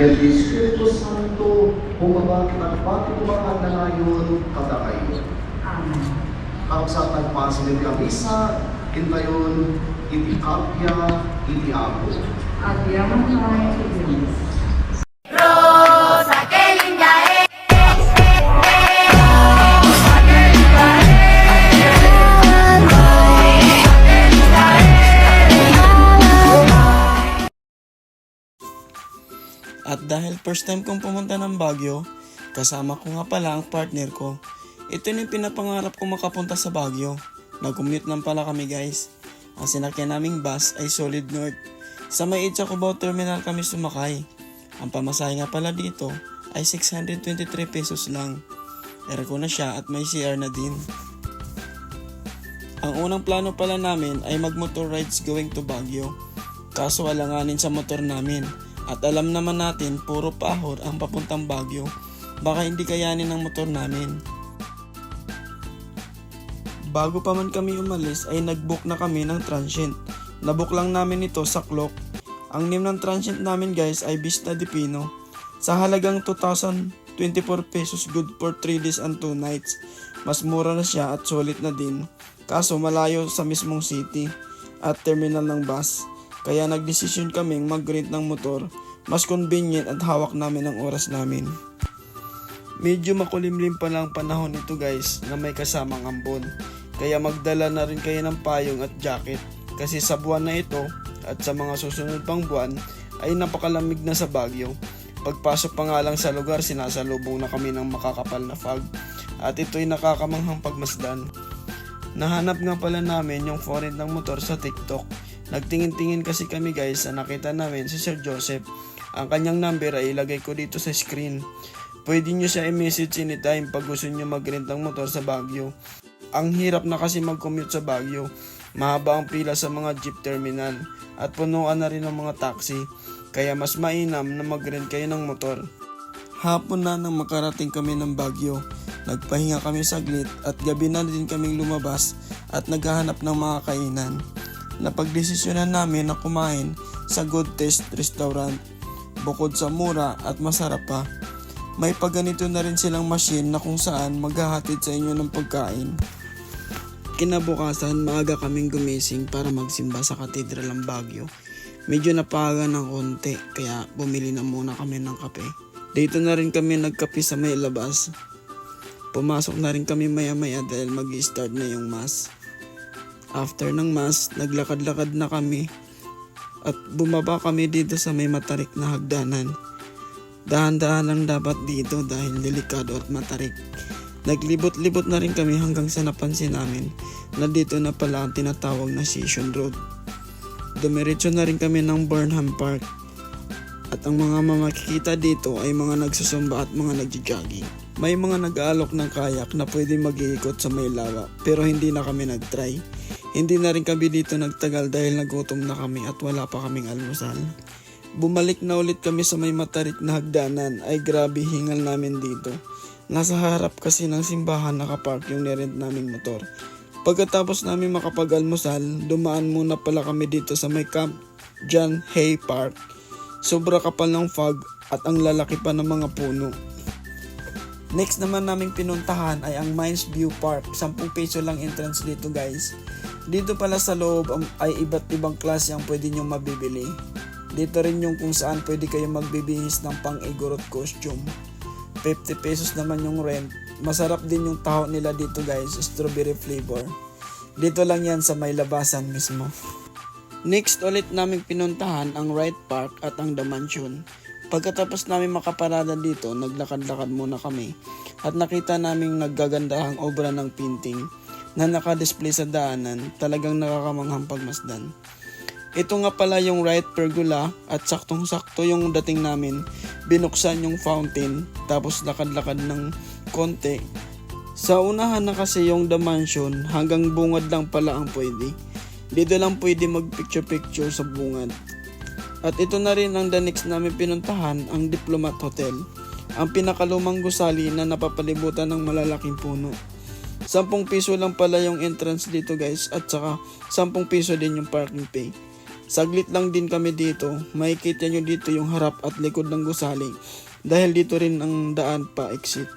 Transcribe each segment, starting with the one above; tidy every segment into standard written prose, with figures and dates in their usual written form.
Yan di Espiritu Santo, humabang at pati kumakan na ngayon kadakayo. Amen. Ang sa tagpasilid ang isa, kintayon, iti kapya, iti apo. At yaman tayo sa Diyos. At dahil first time kong pumunta ng Baguio, kasama ko nga pala ang partner ko. Ito yung pinapangarap ko makapunta sa Baguio. Nag-commute lang pala kami guys. Ang sinakyan naming bus ay Solid North. Sa may Itza Cubao Terminal kami sumakay. Ang pamasahe nga pala dito ay 623 pesos lang. Aircon na siya at may CR na din. Ang unang plano pala namin ay mag-motor rides going to Baguio. Kaso alanganin sa motor namin. At alam naman natin, puro pahor ang papuntang Baguio. Baka hindi kayanin ng motor namin. Bago pa man kami umalis ay nag-book na kami ng transient. Nabook lang namin ito sa Clock. Ang name ng transient namin guys ay Vista de Pino. Sa halagang 2,024 pesos, good for 3 days and 2 nights. Mas mura na siya at sulit na din. Kaso malayo sa mismong city at terminal ng bus. Kaya nagdesisyon kaming mag-rent ng motor. Mas convenient at hawak namin ang oras namin. Medyo makulimlim pa lang panahon ito guys na may kasamang ambon. Kaya magdala na rin kayo ng payong at jacket. Kasi sa buwan na ito at sa mga susunod pang buwan ay napakalamig na sa Baguio. Pagpasok pa nga lang sa lugar, sinasalubong na kami ng makakapal na fog. At ito'y nakakamanghang pagmasdan. Nahanap nga pala namin yung foreign ng motor sa TikTok. Nagtingin-tingin kasi kami guys na nakita namin si Sir Joseph. Ang kanyang number ay ilagay ko dito sa screen. Pwede nyo siya i-message anytime pag gusto nyo mag-rent ng motor sa Baguio. Ang hirap na kasi mag-commute sa Baguio. Mahaba ang pila sa mga jeep terminal at punuan na rin ng mga taxi. Kaya mas mainam na mag-rent kayo ng motor. Hapon na nang makarating kami ng Baguio. Nagpahinga kami saglit at gabi na din kaming lumabas at naghahanap ng mga kainan. Napagdesisyonan namin na kumain sa Good Taste Restaurant. Bukod sa mura at masarap pa, may pagganito na rin silang machine na kung saan maghahatid sa inyo ng pagkain. Kinabukasan, maaga kaming gumising para magsimba sa Katedral ng Baguio. Medyo napaga ng konti, kaya bumili na muna kami ng kape. Dito na rin kami nagkape sa may labas. Pumasok na rin kami maya-maya dahil mag-i-start na yung mass. After ng mass, naglakad-lakad na kami at bumaba kami dito sa may matarik na hagdanan. Dahan-dahan lang dapat dito dahil delikado at matarik. Naglibot-libot na rin kami hanggang sa napansin namin na dito na pala ang tinatawag na Station Road. Dumiretso na rin kami ng Burnham Park at ang mga makikita dito ay mga nagsusumba at mga nagja-jogging. May mga nag-aalok ng kayak na pwede mag-iikot sa may lawa pero hindi na kami nag-try. Hindi na rin kami dito nagtagal dahil nagutom na kami at wala pa kaming almusal. Bumalik na ulit kami sa may matarik na hagdanan ay grabe hingal namin dito. Nasa harap kasi ng simbahan nakapark yung nirent naming motor. Pagkatapos namin makapag-almusal, dumaan muna pala kami dito sa may Camp John Hay Park. Sobra kapal ng fog at ang lalaki pa ng mga puno. Next naman naming pinuntahan ay ang Mines View Park. 10 peso lang entrance dito guys. Dito pala sa loob ay iba't ibang klase ang pwede nyong mabibili. Dito rin yung kung saan pwede kayo magbibihis ng pang-igorot costume. 50 pesos naman yung rent. Masarap din yung taho nila dito guys, strawberry flavor. Dito lang yan sa may labasan mismo. Next ulit naming pinuntahan ang Wright Park at ang The Mansion. Pagkatapos namin makaparada dito, naglakad-lakad muna kami at nakita naming naggagandahang obra ng painting na naka-display sa daanan. Talagang nakakamanghang pagmasdan. Ito nga pala yung Wright Pergola at saktong-sakto yung dating namin. Binuksan yung fountain tapos lakad-lakad ng konti. Sa unahan na kasi yung The Mansion, hanggang bungad lang pala ang pwede. Dito lang pwede mag-picture-picture sa bungad. At ito na rin ang the next namin pinuntahan, ang Diplomat Hotel. Ang pinakalumang gusali na napapalibutan ng malalaking puno. 10 piso lang pala yung entrance dito guys at saka 10 piso din yung parking pay. Saglit lang din kami dito. Makikita nyo dito yung harap at likod ng gusali dahil dito rin ang daan pa exit.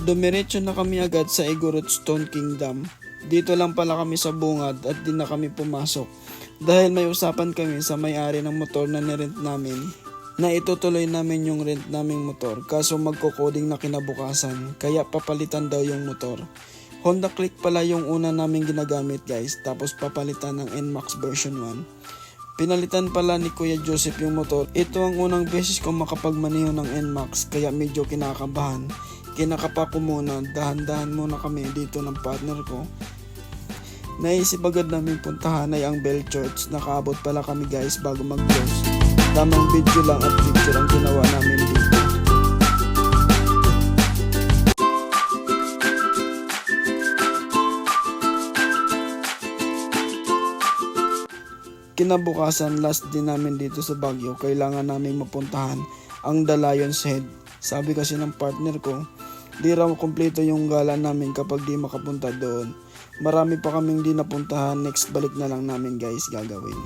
Dumiretso na kami agad sa Igorot Stone Kingdom. Dito lang pala kami sa bungad at di na kami pumasok dahil may usapan kami sa may-ari ng motor na nirent namin na itutuloy namin yung rent naming motor kaso magko-coding na kinabukasan kaya papalitan daw yung motor. Honda Click pala yung una naming ginagamit guys tapos papalitan ng NMAX version 1. Pinalitan pala ni Kuya Joseph yung motor. Ito ang unang beses kong makapagmaneho ng NMAX kaya medyo kinakabahan. Kinakapa ko muna, dahan-dahan muna kami dito ng partner ko. Naisip agad namin puntahan ay ang Bell Church. Nakaabot pala kami guys bago mag-close. Tamang video lang at picture ang ginawa namin dito. Kinabukasan, last din namin dito sa Baguio. Kailangan namin mapuntahan ang The Lion's Head. Sabi kasi ng partner ko, di raw kompleto yung gala namin kapag di makapunta doon. Marami pa kaming di napuntahan, next balik na lang namin guys gagawin.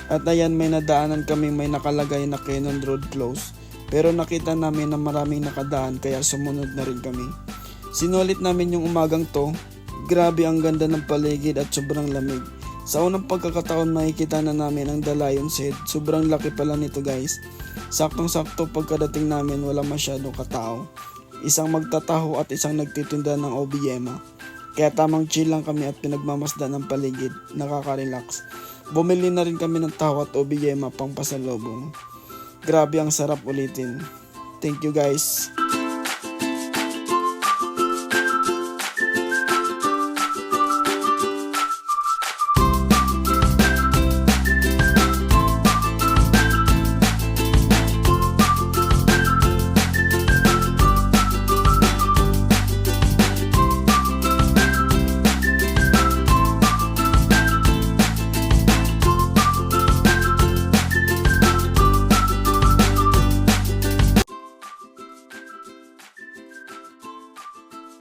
At ayan, may nadaanan kaming may nakalagay na Cannon Road close. Pero nakita namin na maraming nakadaan kaya sumunod na rin kami. Sinulit namin yung umagang to. Grabe ang ganda ng paligid at sobrang lamig. Sa unang pagkakataon makikita na namin ang The Lion's Head. Sobrang laki pala nito guys. Saktong-sakto pagkadating namin wala masyadong katao. Isang magtataho at isang nagtitinda ng OBM. Kaya tamang chill lang kami at pinagmamasdan ng paligid. Nakaka-relax. Bumili na rin kami ng taho at OBM pang pasalubong. Grabe ang sarap ulitin. Thank you guys.